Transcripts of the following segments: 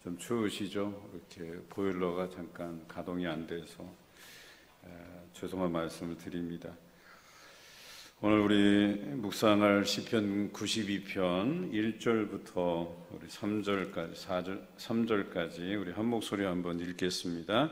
좀 추우시죠? 이렇게 보일러가 잠깐 가동이 안 돼서 죄송한 말씀을 드립니다. 오늘 우리 묵상할 시편 92편 1절부터 우리 3절까지 우리 한 목소리 한번 읽겠습니다.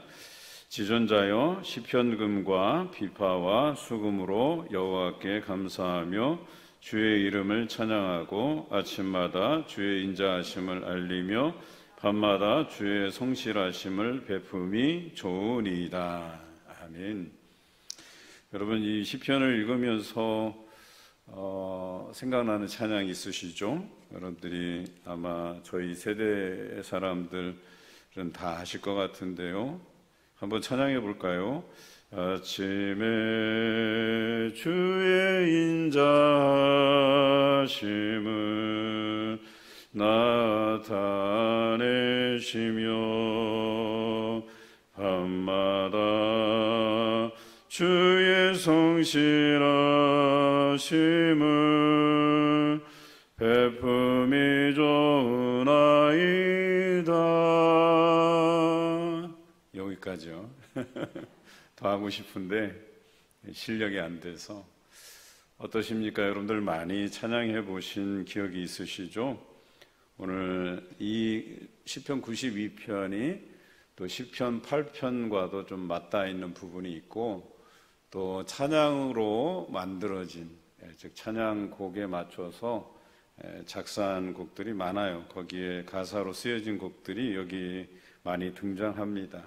지존자여 시편금과 비파와 수금으로 여호와께 감사하며 주의 이름을 찬양하고 아침마다 주의 인자하심을 알리며 밤마다 주의 성실하심을 베품이 좋으니이다. 아멘. 여러분, 이 시편을 읽으면서 생각나는 찬양이 있으시죠? 여러분들이 아마 저희 세대 사람들은 다 아실 것 같은데요. 한번 찬양해 볼까요? 아침에 주의 인자하심을 나타내시며 밤마다 주의 성실하심을 베품이 좋으나이다. 여기까지요. 더 하고 싶은데 실력이 안 돼서. 어떠십니까? 여러분들 많이 찬양해 보신 기억이 있으시죠? 오늘 이 시편 92편이 또 시편 8편과도 좀 맞닿아 있는 부분이 있고, 또 찬양으로 만들어진, 즉 찬양곡에 맞춰서 작사한 곡들이 많아요. 거기에 가사로 쓰여진 곡들이 여기 많이 등장합니다.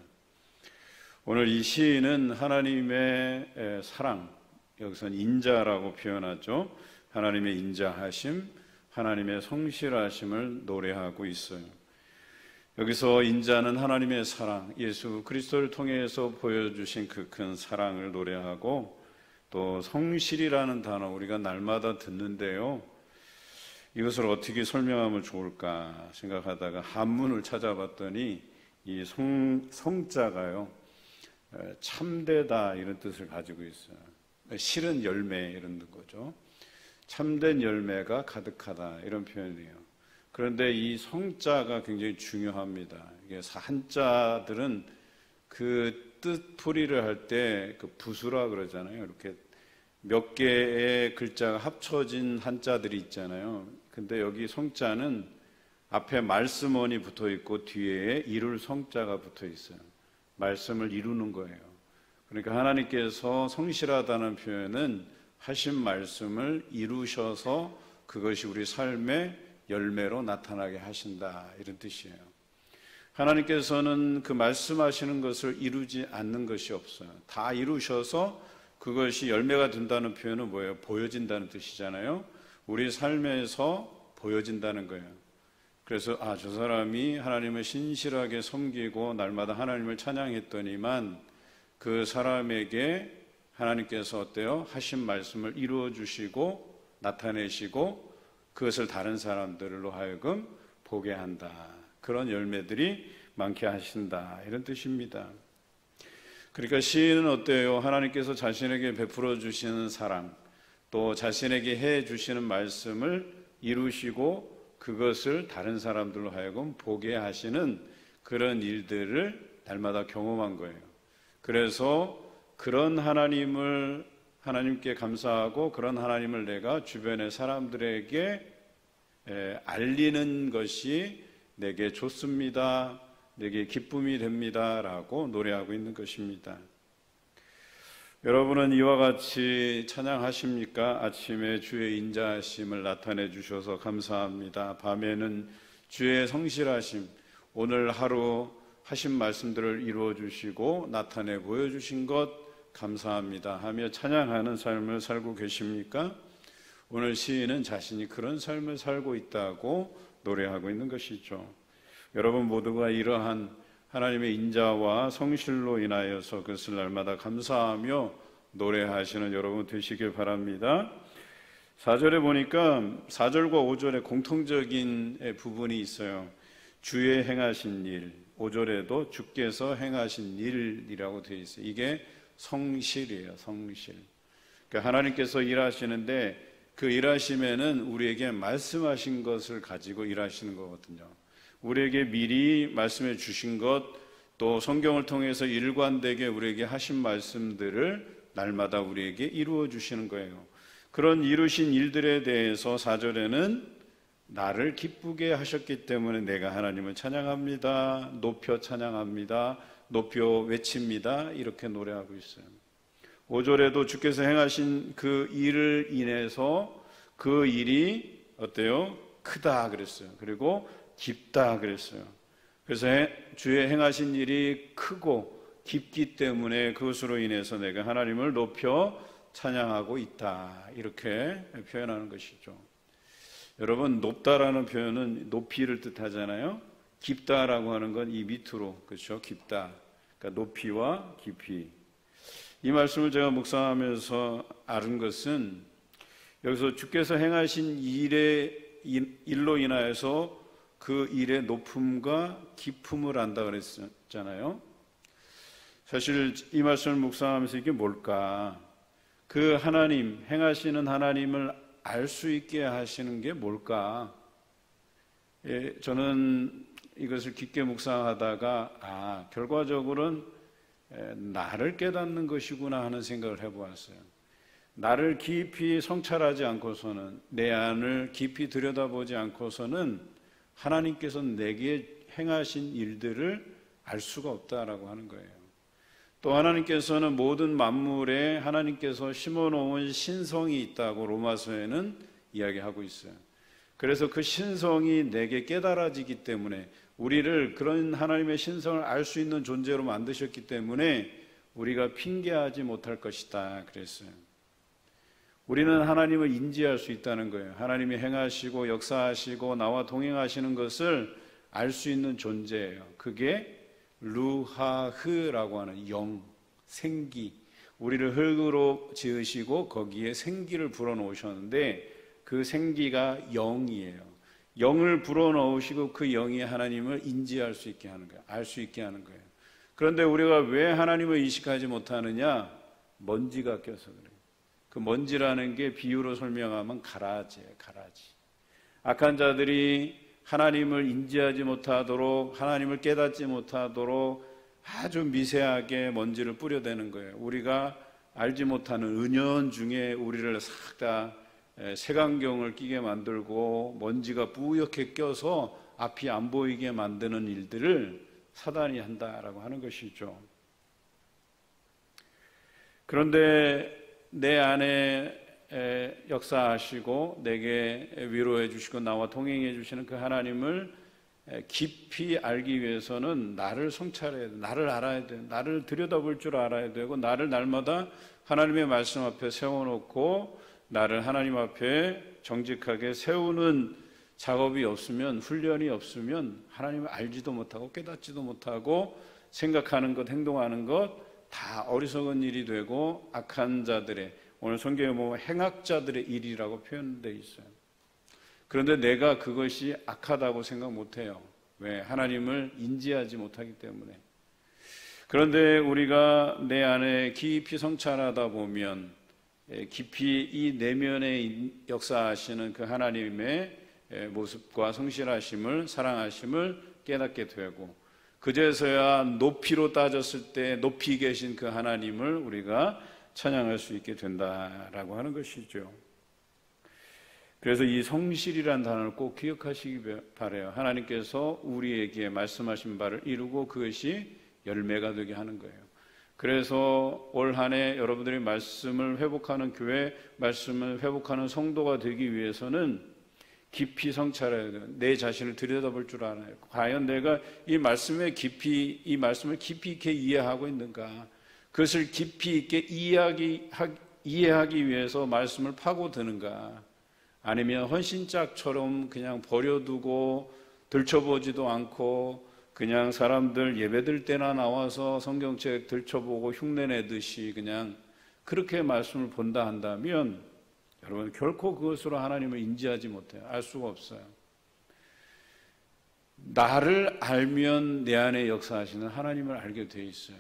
오늘 이 시인은 하나님의 사랑, 여기서는 인자라고 표현하죠. 하나님의 인자하심, 하나님의 성실하심을 노래하고 있어요. 여기서 인자는 하나님의 사랑, 예수 그리스도를 통해서 보여주신 그 큰 사랑을 노래하고, 또 성실이라는 단어 우리가 날마다 듣는데요. 이것을 어떻게 설명하면 좋을까 생각하다가 한문을 찾아봤더니 이 성자가요, 참되다 이런 뜻을 가지고 있어요. 실은 열매 이런 거죠. 참된 열매가 가득하다 이런 표현이에요. 그런데 이 성자가 굉장히 중요합니다. 이게 한자들은 그 뜻풀이를 할 때 그 부수라 그러잖아요. 이렇게 몇 개의 글자가 합쳐진 한자들이 있잖아요. 근데 여기 성자는 앞에 말씀원이 붙어 있고 뒤에 이룰 성자가 붙어 있어요. 말씀을 이루는 거예요. 그러니까 하나님께서 성실하다는 표현은 하신 말씀을 이루셔서 그것이 우리 삶의 열매로 나타나게 하신다 이런 뜻이에요. 하나님께서는 그 말씀하시는 것을 이루지 않는 것이 없어요. 다 이루셔서 그것이 열매가 된다는 표현은 뭐예요? 보여진다는 뜻이잖아요. 우리 삶에서 보여진다는 거예요. 그래서 저 사람이 하나님을 신실하게 섬기고 날마다 하나님을 찬양했더니만 그 사람에게 하나님께서 어때요? 하신 말씀을 이루어 주시고 나타내시고 그것을 다른 사람들로 하여금 보게 한다. 그런 열매들이 많게 하신다. 이런 뜻입니다. 그러니까 시인은 어때요? 하나님께서 자신에게 베풀어 주시는 사랑, 또 자신에게 해 주시는 말씀을 이루시고 그것을 다른 사람들로 하여금 보게 하시는 그런 일들을 날마다 경험한 거예요. 그래서 그런 하나님께 감사하고 그런 하나님을 내가 주변의 사람들에게 알리는 것이 내게 좋습니다. 내게 기쁨이 됩니다. 라고 노래하고 있는 것입니다. 여러분은 이와 같이 찬양하십니까? 아침에 주의 인자하심을 나타내 주셔서 감사합니다. 밤에는 주의 성실하심, 오늘 하루 하신 말씀들을 이루어 주시고 나타내 보여주신 것 감사합니다 하며 찬양하는 삶을 살고 계십니까? 오늘 시인은 자신이 그런 삶을 살고 있다고 노래하고 있는 것이죠. 여러분 모두가 이러한 하나님의 인자와 성실로 인하여서 그것을 날마다 감사하며 노래하시는 여러분 되시길 바랍니다. 4절에 보니까 4절과 5절에 공통적인 부분이 있어요. 주의 행하신 일, 5절에도 주께서 행하신 일이라고 되어 있어요. 이게 성실이에요. 성실. 그러니까 하나님께서 일하시는데 그 일하심에는 우리에게 말씀하신 것을 가지고 일하시는 거거든요. 우리에게 미리 말씀해 주신 것, 또 성경을 통해서 일관되게 우리에게 하신 말씀들을 날마다 우리에게 이루어 주시는 거예요. 그런 이루신 일들에 대해서 4절에는 나를 기쁘게 하셨기 때문에 내가 하나님을 찬양합니다, 높여 찬양합니다, 높여 외칩니다, 이렇게 노래하고 있어요. 5절에도 주께서 행하신 그 일을 인해서 그 일이 어때요? 크다 그랬어요. 그리고 깊다 그랬어요. 그래서 주의 행하신 일이 크고 깊기 때문에 그것으로 인해서 내가 하나님을 높여 찬양하고 있다, 이렇게 표현하는 것이죠. 여러분, 높다라는 표현은 높이를 뜻하잖아요. 깊다라고 하는 건 이 밑으로, 그렇죠? 깊다. 그러니까 높이와 깊이. 이 말씀을 제가 묵상하면서 알은 것은 여기서 주께서 행하신 일로 인하여서 그 일의 높음과 깊음을 안다 그랬잖아요. 사실 이 말씀을 묵상하면서 이게 뭘까? 그 하나님, 행하시는 하나님을 알 수 있게 하시는 게 뭘까? 저는 이것을 깊게 묵상하다가 결과적으로는 나를 깨닫는 것이구나 하는 생각을 해보았어요. 나를 깊이 성찰하지 않고서는, 내 안을 깊이 들여다보지 않고서는 하나님께서 내게 행하신 일들을 알 수가 없다라고 하는 거예요. 또 하나님께서는 모든 만물에 하나님께서 심어놓은 신성이 있다고 로마서에는 이야기하고 있어요. 그래서 그 신성이 내게 깨달아지기 때문에, 우리를 그런 하나님의 신성을 알 수 있는 존재로 만드셨기 때문에 우리가 핑계하지 못할 것이다 그랬어요. 우리는 하나님을 인지할 수 있다는 거예요. 하나님이 행하시고 역사하시고 나와 동행하시는 것을 알 수 있는 존재예요. 그게 루하흐라고 하는 영, 생기, 우리를 흙으로 지으시고 거기에 생기를 불어넣으셨는데 그 생기가 영이에요. 영을 불어넣으시고 그 영이 하나님을 인지할 수 있게 하는 거예요. 알 수 있게 하는 거예요. 그런데 우리가 왜 하나님을 인식하지 못하느냐? 먼지가 껴서 그래요. 그 먼지라는 게 비유로 설명하면 가라지예요. 가라지. 악한 자들이 하나님을 인지하지 못하도록, 하나님을 깨닫지 못하도록 아주 미세하게 먼지를 뿌려대는 거예요. 우리가 알지 못하는 은연 중에 우리를 싹 다 색안경을 끼게 만들고 먼지가 뿌옇게 껴서 앞이 안 보이게 만드는 일들을 사단이 한다라고 하는 것이죠. 그런데 내 안에 역사하시고 내게 위로해 주시고 나와 동행해 주시는 그 하나님을 깊이 알기 위해서는 나를 성찰해야 돼. 나를 알아야 돼. 나를 들여다볼 줄 알아야 되고, 나를 날마다 하나님의 말씀 앞에 세워놓고 나를 하나님 앞에 정직하게 세우는 작업이 없으면, 훈련이 없으면 하나님을 알지도 못하고 깨닫지도 못하고 생각하는 것, 행동하는 것 다 어리석은 일이 되고 악한 자들의, 오늘 성경에 보면 행악자들의 일이라고 표현되어 있어요. 그런데 내가 그것이 악하다고 생각 못해요. 왜? 하나님을 인지하지 못하기 때문에. 그런데 우리가 내 안에 깊이 성찰하다 보면 깊이 이 내면에 역사하시는 그 하나님의 모습과 성실하심을, 사랑하심을 깨닫게 되고, 그제서야 높이로 따졌을 때 높이 계신 그 하나님을 우리가 찬양할 수 있게 된다라고 하는 것이죠. 그래서 이 성실이라는 단어를 꼭 기억하시기 바라요. 하나님께서 우리에게 말씀하신 바를 이루고 그것이 열매가 되게 하는 거예요. 그래서 올 한 해 여러분들이 말씀을 회복하는 교회, 말씀을 회복하는 성도가 되기 위해서는 깊이 성찰해야 돼요. 내 자신을 들여다볼 줄 알아요. 과연 내가 이 말씀을 깊이 있게 이해하고 있는가? 그것을 깊이 있게 이해하기 위해서 말씀을 파고드는가? 아니면 헌신짝처럼 그냥 버려두고 들춰보지도 않고 그냥 사람들 예배들 때나 나와서 성경책 들춰보고 흉내내듯이 그냥 그렇게 말씀을 본다 한다면 여러분, 결코 그것으로 하나님을 인지하지 못해요. 알 수가 없어요. 나를 알면 내 안에 역사하시는 하나님을 알게 돼 있어요.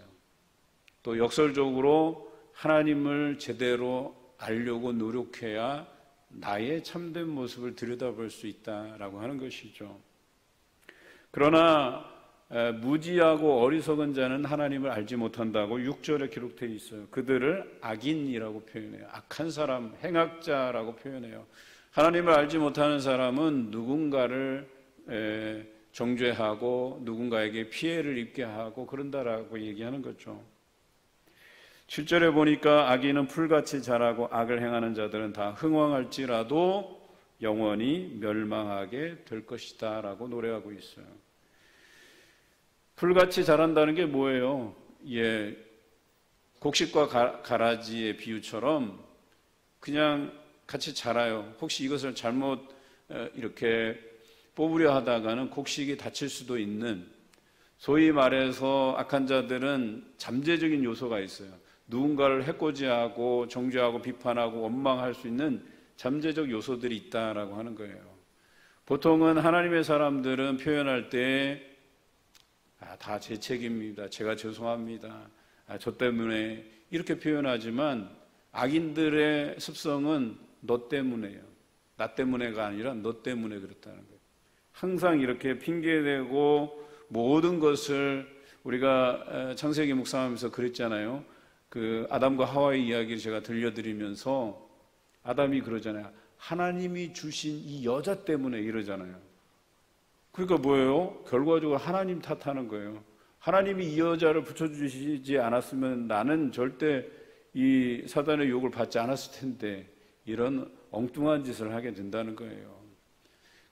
또 역설적으로 하나님을 제대로 알려고 노력해야 나의 참된 모습을 들여다볼 수 있다라고 하는 것이죠. 그러나 무지하고 어리석은 자는 하나님을 알지 못한다고 6절에 기록되어 있어요. 그들을 악인이라고 표현해요. 악한 사람, 행악자라고 표현해요. 하나님을 알지 못하는 사람은 누군가를 정죄하고 누군가에게 피해를 입게 하고 그런다라고 얘기하는 거죠. 7절에 보니까 악인은 풀같이 자라고 악을 행하는 자들은 다 흥왕할지라도 영원히 멸망하게 될 것이다 라고 노래하고 있어요. 풀같이 자란다는 게 뭐예요? 곡식과 가라지의 비유처럼 그냥 같이 자라요. 혹시 이것을 잘못 이렇게 뽑으려 하다가는 곡식이 다칠 수도 있는, 소위 말해서 악한 자들은 잠재적인 요소가 있어요. 누군가를 해코지하고 정죄하고 비판하고 원망할 수 있는 잠재적 요소들이 있다라고 하는 거예요. 보통은 하나님의 사람들은 표현할 때 다 제 책임입니다. 제가 죄송합니다. 저 때문에 이렇게 표현하지만 악인들의 습성은 너 때문에요. 나 때문에가 아니라 너 때문에 그렇다는 거예요. 항상 이렇게 핑계대고 모든 것을, 우리가 창세기 묵상하면서 그랬잖아요. 그 아담과 하와의 이야기를 제가 들려드리면서 아담이 그러잖아요. 하나님이 주신 이 여자 때문에 이러잖아요. 그러니까 뭐예요? 결과적으로 하나님 탓하는 거예요. 하나님이 이 여자를 붙여주시지 않았으면 나는 절대 이 사단의 유혹을 받지 않았을 텐데, 이런 엉뚱한 짓을 하게 된다는 거예요.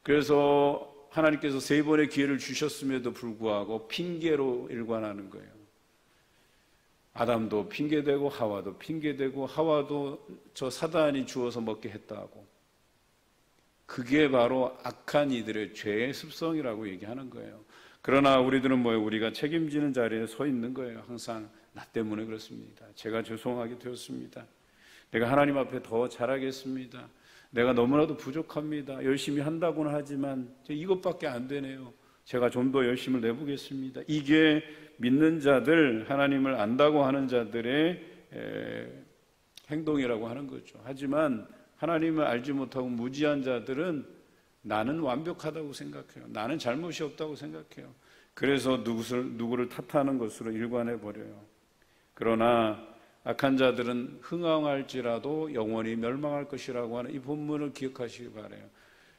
그래서 하나님께서 3번의 기회를 주셨음에도 불구하고 핑계로 일관하는 거예요. 아담도 핑계대고 하와도 핑계대고, 하와도 저 사단이 주어서 먹게 했다고. 그게 바로 악한 이들의 죄의 습성이라고 얘기하는 거예요. 그러나 우리들은 뭐예요? 우리가 책임지는 자리에 서 있는 거예요. 항상 나 때문에 그렇습니다. 제가 죄송하게 되었습니다. 내가 하나님 앞에 더 잘하겠습니다. 내가 너무나도 부족합니다. 열심히 한다고는 하지만 이것밖에 안 되네요. 제가 좀 더 열심을 내보겠습니다. 이게 믿는 자들, 하나님을 안다고 하는 자들의 행동이라고 하는 거죠. 하지만 하나님을 알지 못하고 무지한 자들은 나는 완벽하다고 생각해요. 나는 잘못이 없다고 생각해요. 그래서 누구를 탓하는 것으로 일관해 버려요. 그러나 악한 자들은 흥황할지라도 영원히 멸망할 것이라고 하는 이 본문을 기억하시기 바라요.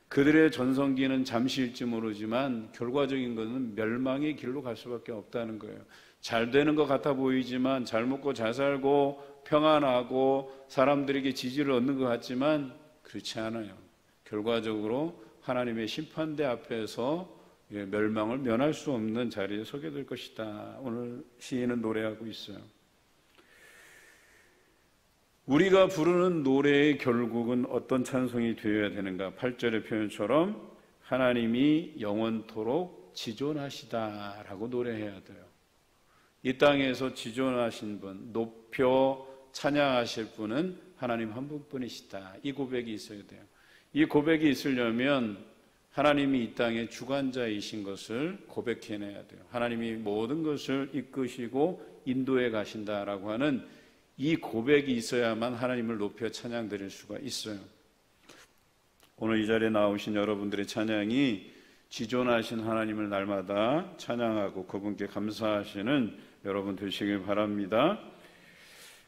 그들의 전성기는 잠시일지 모르지만 결과적인 것은 멸망의 길로 갈 수밖에 없다는 거예요. 잘 되는 것 같아 보이지만, 잘 먹고 잘 살고 평안하고 사람들에게 지지를 얻는 것 같지만 그렇지 않아요. 결과적으로 하나님의 심판대 앞에서 멸망을 면할 수 없는 자리에 서게 될 것이다. 오늘 시인은 노래하고 있어요. 우리가 부르는 노래의 결국은 어떤 찬송이 되어야 되는가? 8절의 표현처럼 하나님이 영원토록 지존하시다라고 노래해야 돼요. 이 땅에서 지존하신 분, 높여 찬양하실 분은 하나님 한 분뿐이시다. 이 고백이 있어야 돼요. 이 고백이 있으려면 하나님이 이 땅의 주관자이신 것을 고백해내야 돼요. 하나님이 모든 것을 이끄시고 인도해 가신다라고 하는 이 고백이 있어야만 하나님을 높여 찬양드릴 수가 있어요. 오늘 이 자리에 나오신 여러분들의 찬양이 지존하신 하나님을 날마다 찬양하고 그분께 감사하시는 여러분 되시길 바랍니다.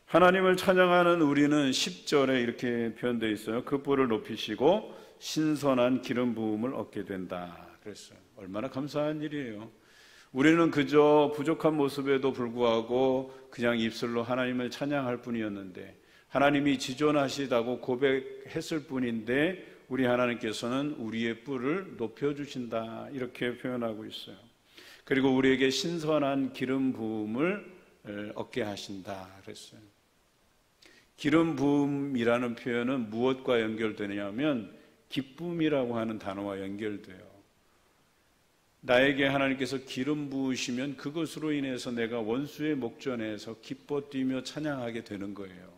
하나님을 찬양하는 우리는 10절에 이렇게 표현되어 있어요. 그 뿔을 높이시고 신선한 기름 부음을 얻게 된다. 그랬어요. 얼마나 감사한 일이에요. 우리는 그저 부족한 모습에도 불구하고 그냥 입술로 하나님을 찬양할 뿐이었는데, 하나님이 지존하시다고 고백했을 뿐인데 우리 하나님께서는 우리의 뿔을 높여주신다, 이렇게 표현하고 있어요. 그리고 우리에게 신선한 기름 부음을 얻게 하신다 그랬어요. 기름 부음이라는 표현은 무엇과 연결되냐면 기쁨이라고 하는 단어와 연결돼요. 나에게 하나님께서 기름 부으시면 그것으로 인해서 내가 원수의 목전에서 기뻐 뛰며 찬양하게 되는 거예요.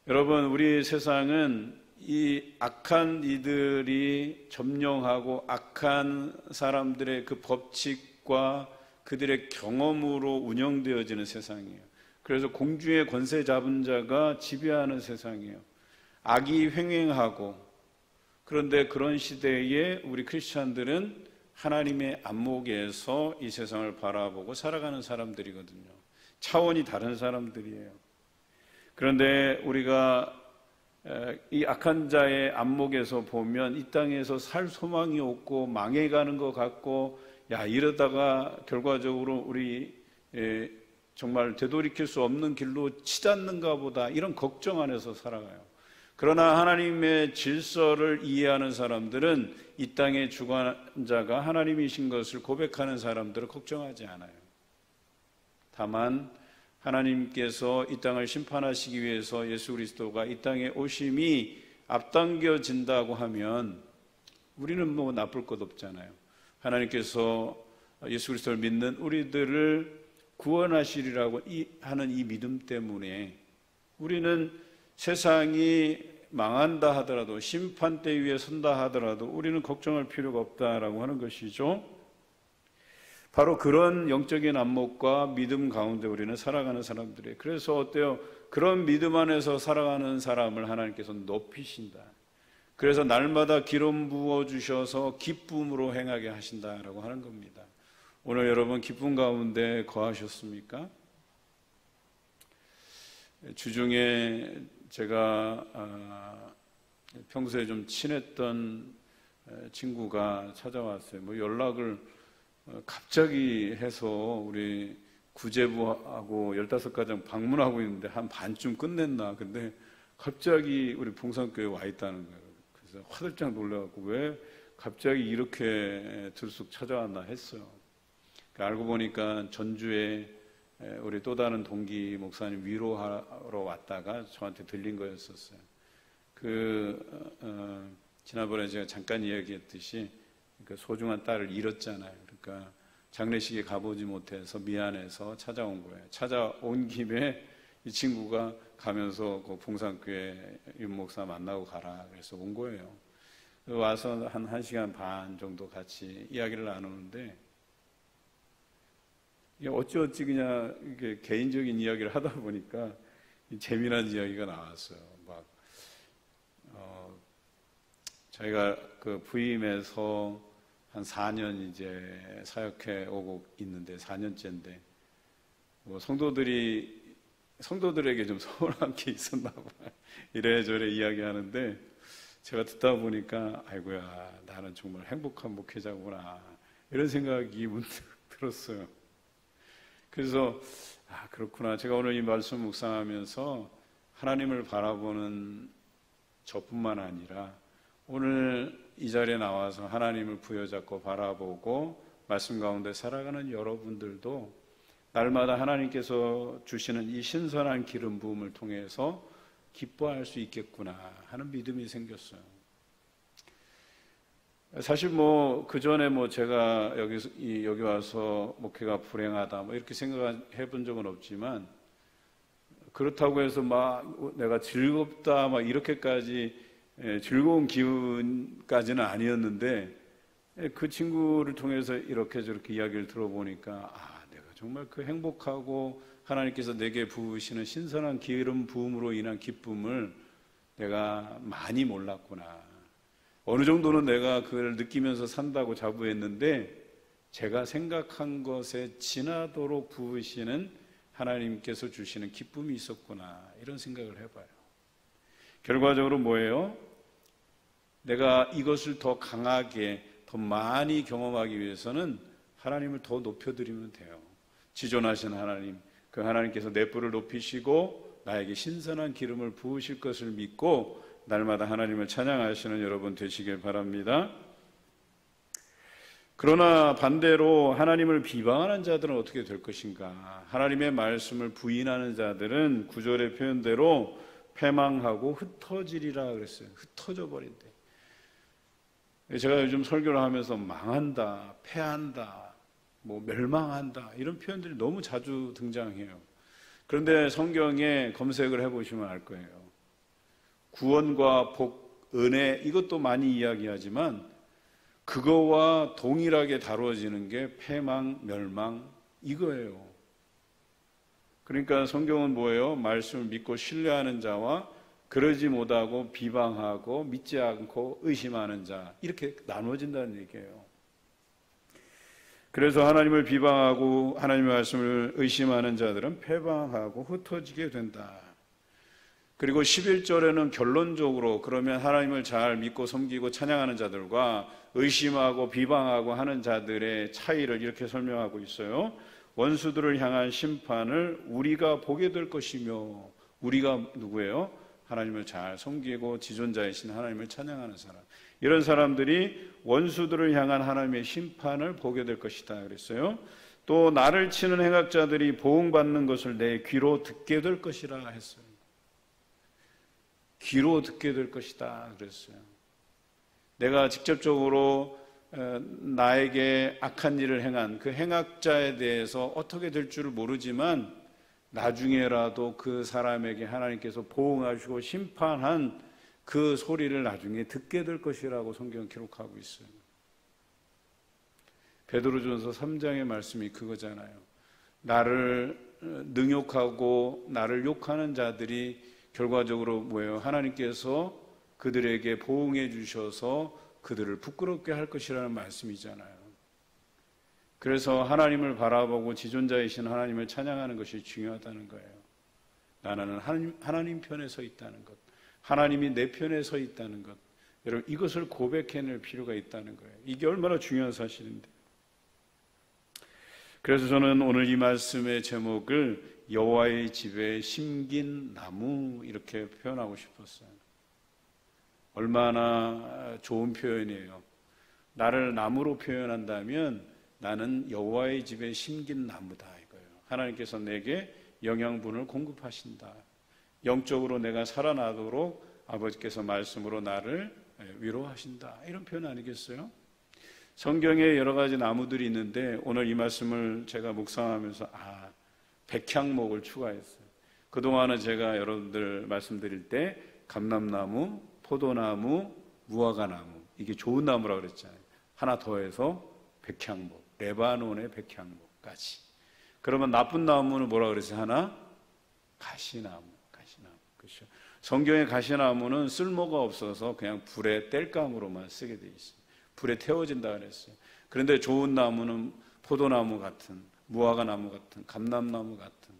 여러분, 우리 세상은 이 악한 이들이 점령하고 악한 사람들의 그 법칙과 그들의 경험으로 운영되어지는 세상이에요. 그래서 공주의 권세 잡은 자가 지배하는 세상이에요. 악이 횡행하고, 그런데 그런 시대에 우리 크리스찬들은 하나님의 안목에서 이 세상을 바라보고 살아가는 사람들이거든요. 차원이 다른 사람들이에요. 그런데 우리가 이 악한 자의 안목에서 보면 이 땅에서 살 소망이 없고 망해가는 것 같고, 야, 이러다가 결과적으로 우리 정말 되돌이킬 수 없는 길로 치닫는가 보다, 이런 걱정 안에서 살아가요. 그러나 하나님의 질서를 이해하는 사람들은 이 땅의 주관자가 하나님이신 것을 고백하는 사람들은 걱정하지 않아요. 다만 하나님께서 이 땅을 심판하시기 위해서 예수 그리스도가 이 땅에 오심이 앞당겨진다고 하면 우리는 뭐 나쁠 것 없잖아요. 하나님께서 예수 그리스도를 믿는 우리들을 구원하시리라고 하는 이 믿음 때문에 우리는 세상이 망한다 하더라도, 심판대 위에 선다 하더라도 우리는 걱정할 필요가 없다라고 하는 것이죠. 바로 그런 영적인 안목과 믿음 가운데 우리는 살아가는 사람들이에요. 그래서 어때요? 그런 믿음 안에서 살아가는 사람을 하나님께서 높이신다. 그래서 날마다 기름 부어주셔서 기쁨으로 행하게 하신다라고 하는 겁니다. 오늘 여러분 기쁨 가운데 거하셨습니까? 주중에 제가 평소에 좀 친했던 친구가 찾아왔어요. 뭐 연락을 갑자기 해서 우리 구제부하고 15가정 방문하고 있는데 한 반쯤 끝냈나. 근데 갑자기 우리 봉산교회에 와 있다는 거예요. 그래서 화들짝 놀라갖고 왜 갑자기 이렇게 들쑥 찾아왔나 했어요. 알고 보니까 전주에 우리 또 다른 동기 목사님 위로하러 왔다가 저한테 들린 거였었어요. 지난번에 제가 잠깐 이야기했듯이 그 소중한 딸을 잃었잖아요. 그러니까 장례식에 가보지 못해서 미안해서 찾아온 거예요. 찾아온 김에 이 친구가 가면서 그 봉산교회 윤 목사 만나고 가라 그래서 온 거예요. 와서 한 1시간 반 정도 같이 이야기를 나누는데, 어찌어찌 그냥 이게 개인적인 이야기를 하다 보니까 재미난 이야기가 나왔어요. 저희가 그 부임해서 한 4년 이제 사역해 오고 있는데 4년째인데 성도들에게 좀 서운한 게 있었나 봐요. 이래저래 이야기하는데 제가 듣다 보니까 아이고야, 나는 정말 행복한 목회자구나, 이런 생각이 문득 들었어요. 그래서 그렇구나. 제가 오늘 이 말씀 묵상하면서 하나님을 바라보는 저뿐만 아니라 오늘 이 자리에 나와서 하나님을 부여잡고 바라보고 말씀 가운데 살아가는 여러분들도 날마다 하나님께서 주시는 이 신선한 기름 부음을 통해서 기뻐할 수 있겠구나 하는 믿음이 생겼어요. 사실 그 전에 제가 여기 와서 목회가 불행하다 이렇게 생각해 본 적은 없지만, 그렇다고 해서 내가 즐겁다 이렇게까지 즐거운 기운까지는 아니었는데, 그 친구를 통해서 이렇게 저렇게 이야기를 들어보니까 내가 정말 그 행복하고 하나님께서 내게 부으시는 신선한 기름 부음으로 인한 기쁨을 내가 많이 몰랐구나. 어느 정도는 내가 그걸 느끼면서 산다고 자부했는데, 제가 생각한 것에 지나도록 부으시는 하나님께서 주시는 기쁨이 있었구나, 이런 생각을 해봐요. 결과적으로 뭐예요? 내가 이것을 더 강하게, 더 많이 경험하기 위해서는 하나님을 더 높여드리면 돼요. 지존하신 하나님, 그 하나님께서 내 뿔을 높이시고 나에게 신선한 기름을 부으실 것을 믿고 날마다 하나님을 찬양하시는 여러분 되시길 바랍니다. 그러나 반대로 하나님을 비방하는 자들은 어떻게 될 것인가? 하나님의 말씀을 부인하는 자들은 9절의 표현대로 패망하고 흩어지리라 그랬어요. 흩어져 버린대. 제가 요즘 설교를 하면서 망한다, 패한다, 멸망한다, 이런 표현들이 너무 자주 등장해요. 그런데 성경에 검색을 해보시면 알 거예요. 구원과 복, 은혜, 이것도 많이 이야기하지만 그거와 동일하게 다루어지는 게 패망, 멸망, 이거예요. 그러니까 성경은 뭐예요? 말씀을 믿고 신뢰하는 자와 그러지 못하고 비방하고 믿지 않고 의심하는 자, 이렇게 나누어진다는 얘기예요. 그래서 하나님을 비방하고 하나님의 말씀을 의심하는 자들은 패방하고 흩어지게 된다. 그리고 11절에는 결론적으로 그러면 하나님을 잘 믿고 섬기고 찬양하는 자들과 의심하고 비방하고 하는 자들의 차이를 이렇게 설명하고 있어요. 원수들을 향한 심판을 우리가 보게 될 것이며, 우리가 누구예요? 하나님을 잘 섬기고 지존자이신 하나님을 찬양하는 사람. 이런 사람들이 원수들을 향한 하나님의 심판을 보게 될 것이다 그랬어요. 또 나를 치는 행악자들이 보응받는 것을 내 귀로 듣게 될 것이라 했어요. 귀로 듣게 될 것이다 그랬어요. 내가 직접적으로 나에게 악한 일을 행한 그 행악자에 대해서 어떻게 될 줄을 모르지만 나중에라도 그 사람에게 하나님께서 보응하시고 심판한 그 소리를 나중에 듣게 될 것이라고 성경은 기록하고 있어요. 베드로전서 3장의 말씀이 그거잖아요. 나를 능욕하고 나를 욕하는 자들이 결과적으로 뭐예요? 하나님께서 그들에게 보응해 주셔서 그들을 부끄럽게 할 것이라는 말씀이잖아요. 그래서 하나님을 바라보고 지존자이신 하나님을 찬양하는 것이 중요하다는 거예요. 나는 하나님 편에 서 있다는 것, 하나님이 내 편에 서 있다는 것, 여러분 이것을 고백해낼 필요가 있다는 거예요. 이게 얼마나 중요한 사실인데. 그래서 저는 오늘 이 말씀의 제목을 여호와의 집에 심긴 나무 이렇게 표현하고 싶었어요. 얼마나 좋은 표현이에요. 나를 나무로 표현한다면 나는 여호와의 집에 심긴 나무다 이거예요. 하나님께서 내게 영양분을 공급하신다. 영적으로 내가 살아나도록 아버지께서 말씀으로 나를 위로하신다. 이런 표현 아니겠어요? 성경에 여러 가지 나무들이 있는데 오늘 이 말씀을 제가 묵상하면서 백향목을 추가했어요. 그동안은 제가 여러분들 말씀드릴 때 감람나무, 포도나무, 무화과나무 이게 좋은 나무라고 그랬잖아요. 하나 더해서 백향목, 레바논의 백향목까지. 그러면 나쁜 나무는 뭐라고 그랬어요? 하나? 가시나무. 그렇죠. 성경의 가시나무는 쓸모가 없어서 그냥 불에 땔감으로만 쓰게 돼 있어요. 불에 태워진다 그랬어요. 그런데 좋은 나무는 포도나무 같은, 무화과나무 같은, 감람나무 같은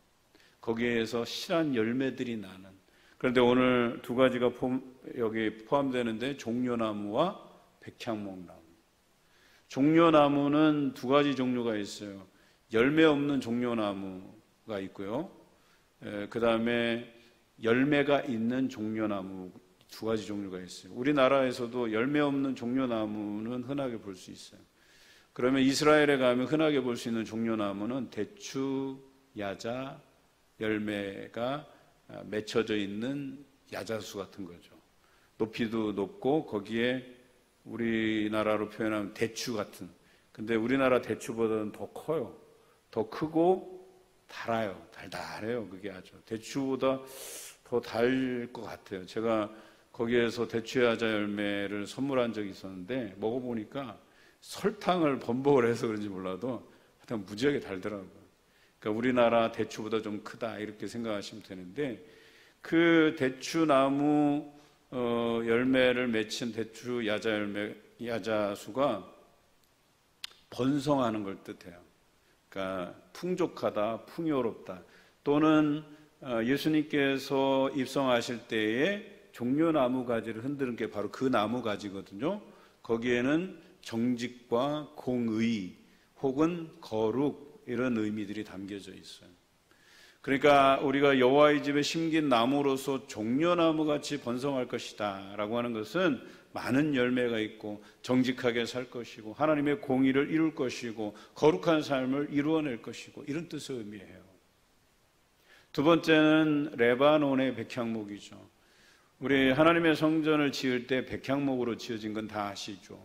거기에서 실한 열매들이 나는. 그런데 오늘 두 가지가 여기 포함되는데 종려나무와 백향목나무. 종려나무는 두 가지 종류가 있어요. 열매 없는 종려나무가 있고요. 그 다음에 열매가 있는 종려나무 두 가지 종류가 있어요. 우리나라에서도 열매 없는 종려나무는 흔하게 볼 수 있어요. 그러면 이스라엘에 가면 흔하게 볼 수 있는 종려나무는 대추, 야자, 열매가 맺혀져 있는 야자수 같은 거죠. 높이도 높고 거기에 우리나라로 표현하면 대추 같은. 근데 우리나라 대추보다는 더 커요. 더 크고 달아요. 달달해요. 그게 아주. 대추보다 더 달 것 같아요. 제가 거기에서 대추야자 열매를 선물한 적이 있었는데 먹어보니까 설탕을 범벅을 해서 그런지 몰라도 하여튼 무지하게 달더라고요. 그러니까 우리나라 대추보다 좀 크다 이렇게 생각하시면 되는데 그 대추나무 열매를 맺힌 대추 야자 열매 야자수가 번성하는 걸 뜻해요. 그러니까 풍족하다, 풍요롭다. 또는 예수님께서 입성하실 때에 종려나무 가지를 흔드는 게 바로 그 나무 가지거든요. 거기에는 정직과 공의 혹은 거룩 이런 의미들이 담겨져 있어요. 그러니까 우리가 여호와의 집에 심긴 나무로서 종려나무같이 번성할 것이다 라고 하는 것은 많은 열매가 있고 정직하게 살 것이고 하나님의 공의를 이룰 것이고 거룩한 삶을 이루어낼 것이고 이런 뜻의 의미예요. 두 번째는 레바논의 백향목이죠. 우리 하나님의 성전을 지을 때 백향목으로 지어진 건 다 아시죠.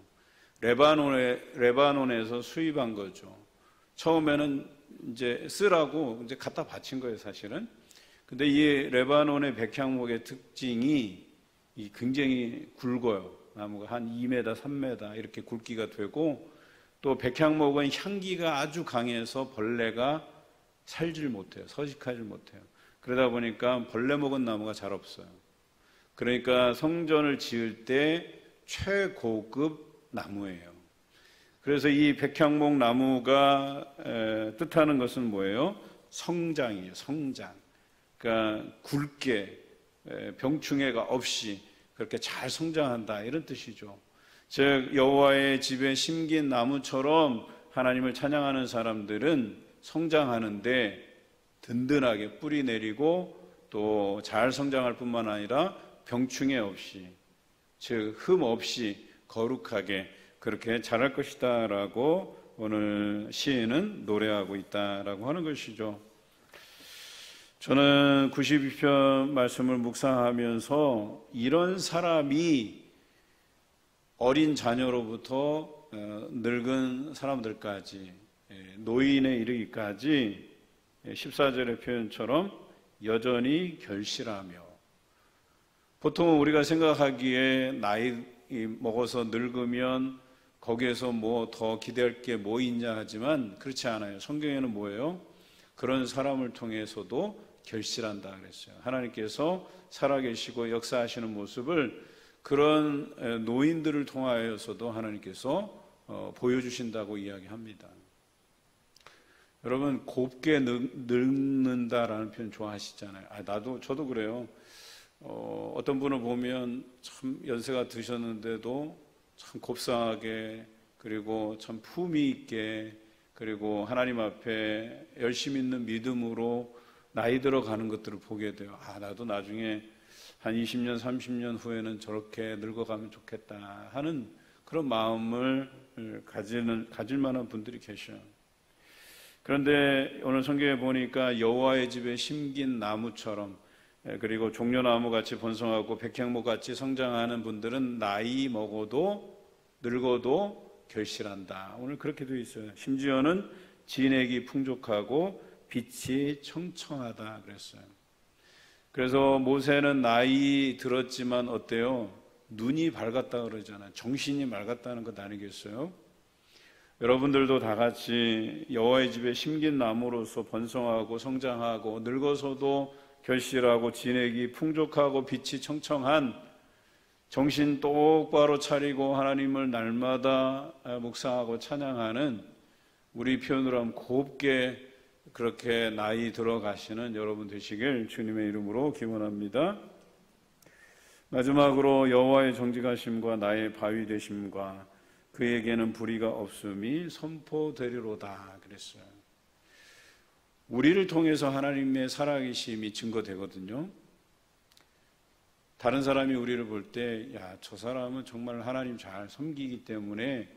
레바논에서 수입한 거죠. 처음에는 이제 쓰라고 이제 갖다 바친 거예요, 사실은. 근데 이 레바논의 백향목의 특징이 굉장히 굵어요. 나무가 한 2m, 3m 이렇게 굵기가 되고 또 백향목은 향기가 아주 강해서 벌레가 살질 못해요. 서식하지 못해요. 그러다 보니까 벌레 먹은 나무가 잘 없어요. 그러니까 성전을 지을 때 최고급 나무예요. 그래서 이 백향목 나무가 뜻하는 것은 뭐예요? 성장이에요. 성장. 그러니까 굵게 병충해가 없이 그렇게 잘 성장한다, 이런 뜻이죠. 즉 여호와의 집에 심긴 나무처럼 하나님을 찬양하는 사람들은 성장하는데 든든하게 뿌리 내리고 또 잘 성장할 뿐만 아니라 병충해 없이, 즉 흠 없이 거룩하게 그렇게 자랄 것이다 라고 오늘 시인은 노래하고 있다라고 하는 것이죠. 저는 92편 말씀을 묵상하면서 이런 사람이 어린 자녀로부터 늙은 사람들까지, 노인에 이르기까지 14절의 표현처럼 여전히 결실하며, 보통 우리가 생각하기에 나이 먹어서 늙으면 거기에서 뭐 더 기대할 게 뭐 있냐 하지만 그렇지 않아요. 성경에는 뭐예요? 그런 사람을 통해서도 결실한다 그랬어요. 하나님께서 살아계시고 역사하시는 모습을 그런 노인들을 통하여서도 하나님께서 보여주신다고 이야기합니다. 여러분, 곱게 늙는다라는 표현 좋아하시잖아요. 저도 그래요. 어떤 분을 보면 참 연세가 드셨는데도 참 곱상하게, 그리고 참 품위 있게, 그리고 하나님 앞에 열심히 있는 믿음으로 나이 들어가는 것들을 보게 돼요. 나도 나중에 한 20년, 30년 후에는 저렇게 늙어가면 좋겠다 하는 그런 마음을 가질 만한 분들이 계셔요. 그런데 오늘 성경에 보니까 여호와의 집에 심긴 나무처럼, 그리고 종려나무 같이 번성하고 백향목 같이 성장하는 분들은 나이 먹어도 늙어도 결실한다. 오늘 그렇게 되어 있어요. 심지어는 진액이 풍족하고 빛이 청청하다 그랬어요. 그래서 모세는 나이 들었지만 어때요? 눈이 밝았다 그러잖아요. 정신이 맑았다는 것 아니겠어요? 여러분들도 다 같이 여호와의 집에 심긴 나무로서 번성하고 성장하고 늙어서도 결실하고 진액이 풍족하고 빛이 청청한, 정신 똑바로 차리고 하나님을 날마다 묵상하고 찬양하는, 우리 표현으로 하면 곱게 그렇게 나이 들어가시는 여러분 되시길 주님의 이름으로 기원합니다. 마지막으로 여호와의 정직하심과 나의 바위 되심과 그에게는 불의가 없음이 선포되리로다 그랬어요. 우리를 통해서 하나님의 살아계심이 증거되거든요. 다른 사람이 우리를 볼 때, 저 사람은 정말 하나님 잘 섬기기 때문에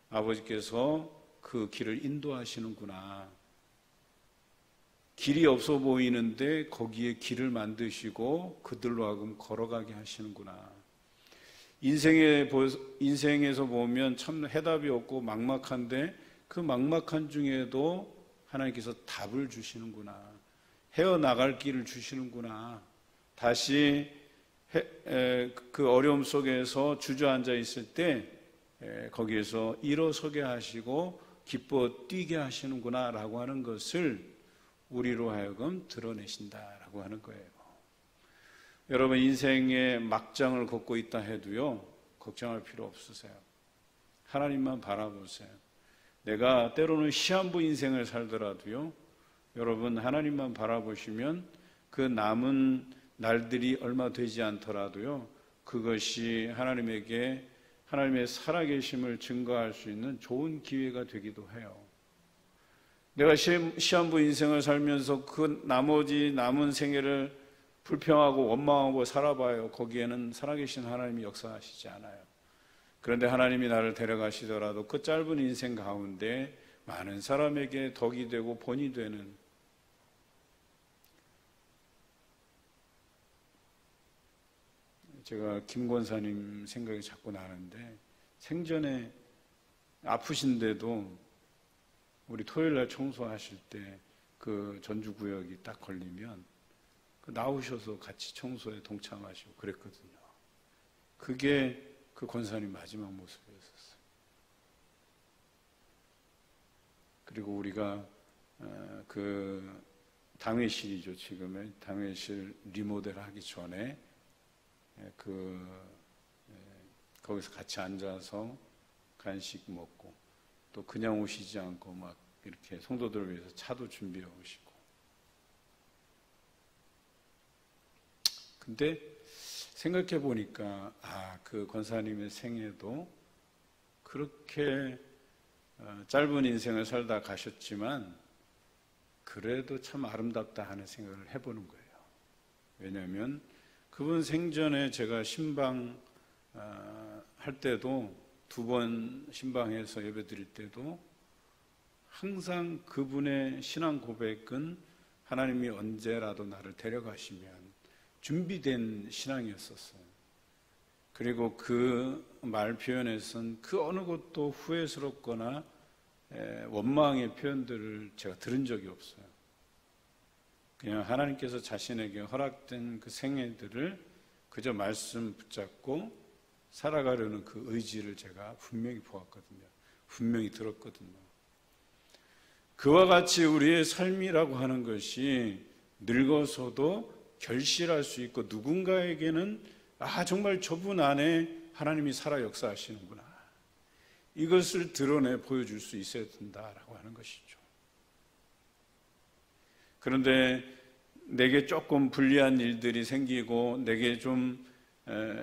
아버지께서 그 길을 인도하시는구나. 길이 없어 보이는데 거기에 길을 만드시고 그들로 하여금 걸어가게 하시는구나. 인생에서 보면 참 해답이 없고 막막한데 그 막막한 중에도 하나님께서 답을 주시는구나. 헤어나갈 길을 주시는구나. 다시 그 어려움 속에서 주저앉아 있을 때 거기에서 일어서게 하시고 기뻐 뛰게 하시는구나 라고 하는 것을 우리로 하여금 드러내신다라고 하는 거예요. 여러분, 인생의 막장을 걷고 있다 해도요, 걱정할 필요 없으세요. 하나님만 바라보세요. 내가 때로는 시한부 인생을 살더라도요, 여러분 하나님만 바라보시면 그 남은 날들이 얼마 되지 않더라도요, 그것이 하나님에게 하나님의 살아계심을 증거할 수 있는 좋은 기회가 되기도 해요. 내가 시한부 인생을 살면서 그 나머지 남은 생애를 불평하고 원망하고 살아봐요. 거기에는 살아계신 하나님이 역사하시지 않아요. 그런데 하나님이 나를 데려가시더라도 그 짧은 인생 가운데 많은 사람에게 덕이 되고 본이 되는, 제가 김 권사님 생각이 자꾸 나는데, 생전에 아프신데도 우리 토요일날 청소하실 때 그 전주구역이 딱 걸리면 나오셔서 같이 청소에 동참하시고 그랬거든요. 그게 그 권사님 마지막 모습이었었어요. 그리고 우리가 그 당회실이죠. 지금의 당회실 리모델 하기 전에 거기서 같이 앉아서 간식 먹고, 또 그냥 오시지 않고 막 이렇게 성도들을 위해서 차도 준비해 오시고. 근데 생각해 보니까 그 권사님의 생애도 그렇게 짧은 인생을 살다 가셨지만 그래도 참 아름답다 하는 생각을 해보는 거예요. 왜냐하면 그분 생전에 제가 신방 할 때도 2번 신방해서 예배 드릴 때도 항상 그분의 신앙 고백은 하나님이 언제라도 나를 데려가시면 준비된 신앙이었었어요. 그리고 그 말 표현에선 그 어느 것도 후회스럽거나 원망의 표현들을 제가 들은 적이 없어요. 그냥 하나님께서 자신에게 허락된 그 생애들을 그저 말씀 붙잡고 살아가려는 그 의지를 제가 분명히 보았거든요. 분명히 들었거든요. 그와 같이 우리의 삶이라고 하는 것이 늙어서도 결실할 수 있고 누군가에게는 정말 저분 안에 하나님이 살아 역사하시는구나, 이것을 드러내 보여줄 수 있어야 된다라고 하는 것이죠. 그런데 내게 조금 불리한 일들이 생기고 내게 좀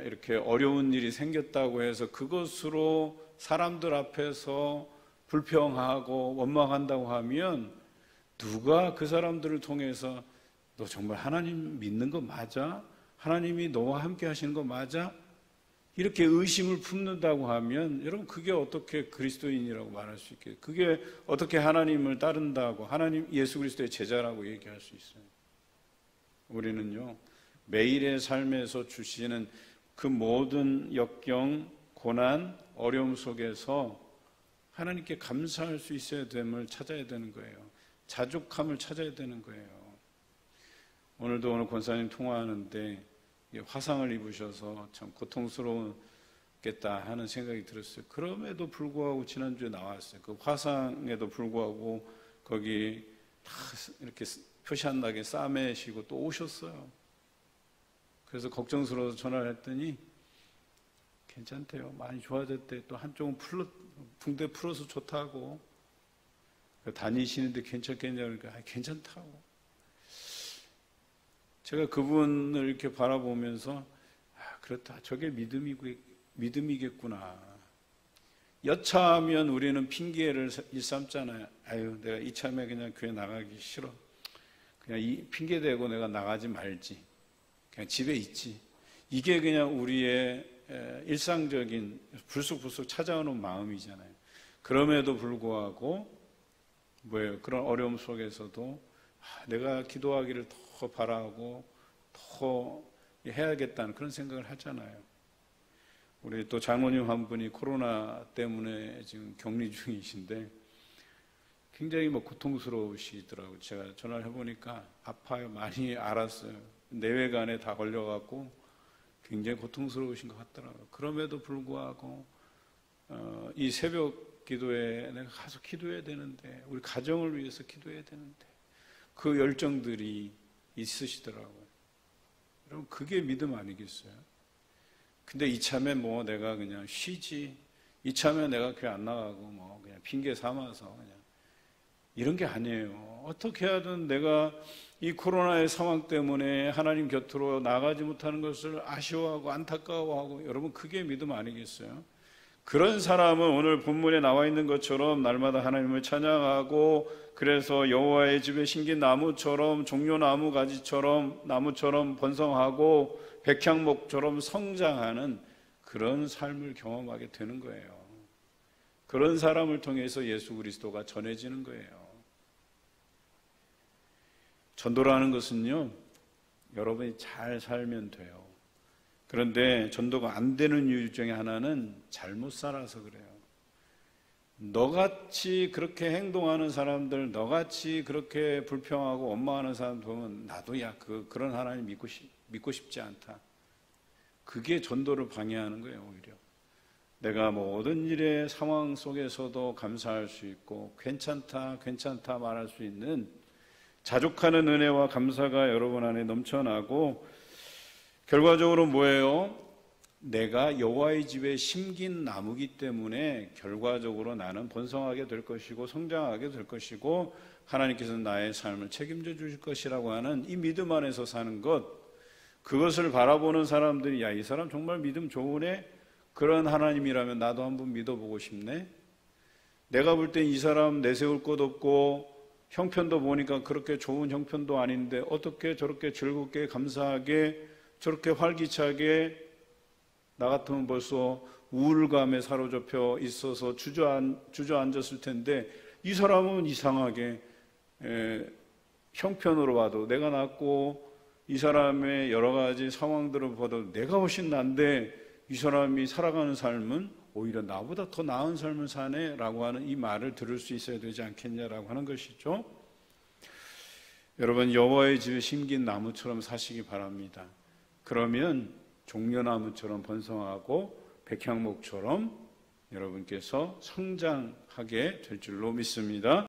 이렇게 어려운 일이 생겼다고 해서 그것으로 사람들 앞에서 불평하고 원망한다고 하면 누가 그 사람들을 통해서 너 정말 하나님 믿는 거 맞아? 하나님이 너와 함께 하시는 거 맞아? 이렇게 의심을 품는다고 하면 여러분, 그게 어떻게 그리스도인이라고 말할 수 있겠어요? 그게 어떻게 하나님을 따른다고, 하나님 예수 그리스도의 제자라고 얘기할 수 있어요? 우리는요, 매일의 삶에서 주시는 그 모든 역경, 고난, 어려움 속에서 하나님께 감사할 수 있어야 됨을 찾아야 되는 거예요. 자족함을 찾아야 되는 거예요. 오늘도 오늘 권사님 통화하는데 화상을 입으셔서 참 고통스러웠겠다 하는 생각이 들었어요. 그럼에도 불구하고 지난주에 나왔어요. 그 화상에도 불구하고 거기 다 이렇게 표시 안 나게 싸매시고 또 오셨어요. 그래서 걱정스러워서 전화를 했더니 괜찮대요. 많이 좋아졌대. 또 한쪽은 붕대 풀어서 좋다고. 다니시는데 괜찮겠냐고 그러니까 괜찮다고. 제가 그분을 이렇게 바라보면서 그렇다. 저게 믿음이겠구나. 여차하면 우리는 핑계를 일삼잖아요. 내가 이참에 그냥 교회 나가기 싫어. 그냥 핑계 대고 내가 나가지 말지. 그냥 집에 있지. 이게 그냥 우리의 일상적인 불쑥불쑥 찾아오는 마음이잖아요. 그럼에도 불구하고 그런 어려움 속에서도 내가 기도하기를 더 바라고 더 해야겠다는 그런 생각을 하잖아요. 우리 또 장모님 한 분이 코로나 때문에 지금 격리 중이신데 굉장히 고통스러우시더라고요. 제가 전화를 해보니까 아파요. 많이 알았어요. 내외간에 다 걸려갖고 굉장히 고통스러우신 것 같더라고요. 그럼에도 불구하고 이 새벽 기도에 내가 가서 기도해야 되는데, 우리 가정을 위해서 기도해야 되는데, 그 열정들이 있으시더라고요. 여러분, 그게 믿음 아니겠어요? 근데 이참에 내가 그냥 쉬지, 이참에 내가 교회 안 나가고 그냥 핑계 삼아서 그냥 이런 게 아니에요. 어떻게 하든 내가 이 코로나의 상황 때문에 하나님 곁으로 나가지 못하는 것을 아쉬워하고 안타까워하고, 여러분, 그게 믿음 아니겠어요? 그런 사람은 오늘 본문에 나와 있는 것처럼 날마다 하나님을 찬양하고, 그래서 여호와의 집에 심긴 나무처럼, 종려나무 가지처럼 나무처럼 번성하고 백향목처럼 성장하는 그런 삶을 경험하게 되는 거예요. 그런 사람을 통해서 예수 그리스도가 전해지는 거예요. 전도라는 것은요, 여러분이 잘 살면 돼요. 그런데 전도가 안 되는 이유 중에 하나는 잘못 살아서 그래요. 너같이 그렇게 행동하는 사람들, 너같이 그렇게 불평하고 원망하는 사람 보면 나도 그런 하나님 믿고 싶지 않다. 그게 전도를 방해하는 거예요. 오히려 내가 모든 일의 상황 속에서도 감사할 수 있고 괜찮다 말할 수 있는 자족하는 은혜와 감사가 여러분 안에 넘쳐나고, 결과적으로 뭐예요? 내가 여호와의 집에 심긴 나무기 때문에 결과적으로 나는 번성하게 될 것이고 성장하게 될 것이고 하나님께서는 나의 삶을 책임져 주실 것이라고 하는 이 믿음 안에서 사는 것, 그것을 바라보는 사람들이 야, 이 사람 정말 믿음 좋으네? 그런 하나님이라면 나도 한번 믿어보고 싶네? 내가 볼 땐 이 사람 내세울 것 없고 형편도 보니까 그렇게 좋은 형편도 아닌데 어떻게 저렇게 즐겁게 감사하게 저렇게 활기차게, 나 같으면 벌써 우울감에 사로잡혀 있어서 주저앉았을 텐데 이 사람은 이상하게 형편으로 봐도 내가 낫고 이 사람의 여러 가지 상황들을 봐도 내가 훨씬 난데 이 사람이 살아가는 삶은 오히려 나보다 더 나은 삶을 사네 라고 하는 이 말을 들을 수 있어야 되지 않겠냐라고 하는 것이죠. 여러분, 여호와의 집에 심긴 나무처럼 사시기 바랍니다. 그러면 종려나무처럼 번성하고 백향목처럼 여러분께서 성장하게 될 줄로 믿습니다.